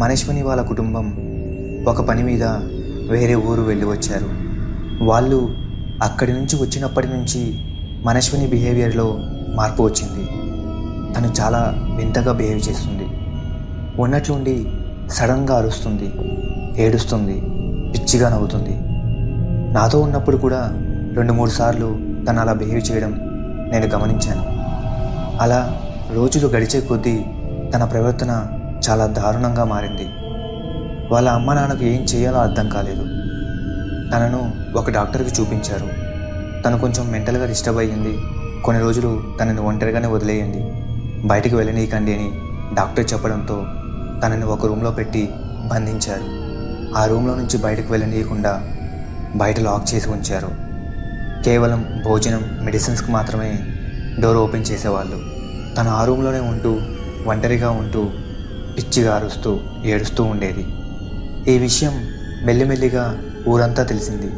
మనీష్మణి వాళ్ళ కుటుంబం ఒక పని మీద వేరే ఊరు వెళ్ళి వచ్చారు. వాళ్ళు అక్కడి నుంచి వచ్చినప్పటి నుంచి మనీష్మణి బిహేవియర్లో మార్పు వచ్చింది. తను చాలా వింతగా బిహేవ్ చేస్తుంది. ఉన్నట్లుండి సడన్గా అరుస్తుంది, ఏడుస్తుంది, పిచ్చిగా నవ్వుతుంది. నాతో ఉన్నప్పుడు కూడా 2-3 సార్లు తను అలా బిహేవ్ చేయడం నేను గమనించాను. అలా రోజులు గడిచే కొద్దీ తన ప్రవర్తన చాలా దారుణంగా మారింది. వాళ్ళ అమ్మ నాన్నకు ఏం చేయాలో అర్థం కాలేదు. తనను ఒక డాక్టర్కి చూపించారు. తను కొంచెం మెంటల్గా డిస్టర్బ్ అయ్యింది, కొన్ని రోజులు తనని ఒంటరిగానే వదిలేయండి, బయటికి వెళ్ళనీయకండి అని డాక్టర్ చెప్పడంతో తనని ఒక రూమ్లో పెట్టి బంధించారు. ఆ రూమ్లో నుంచి బయటకు వెళ్ళనీయకుండా బయట లాక్ చేసి ఉంచారు. కేవలం భోజనం, మెడిసిన్స్కి మాత్రమే డోర్ ఓపెన్ చేసేవాళ్ళు. తను ఆ రూమ్లోనే ఉంటూ ఒంటరిగా ఉంటూ పిచ్చిగా అరుస్తూ ఏడుస్తూ ఉండేది. ఈ విషయం మెల్లిమెల్లిగా ఊరంతా తెలిసింది.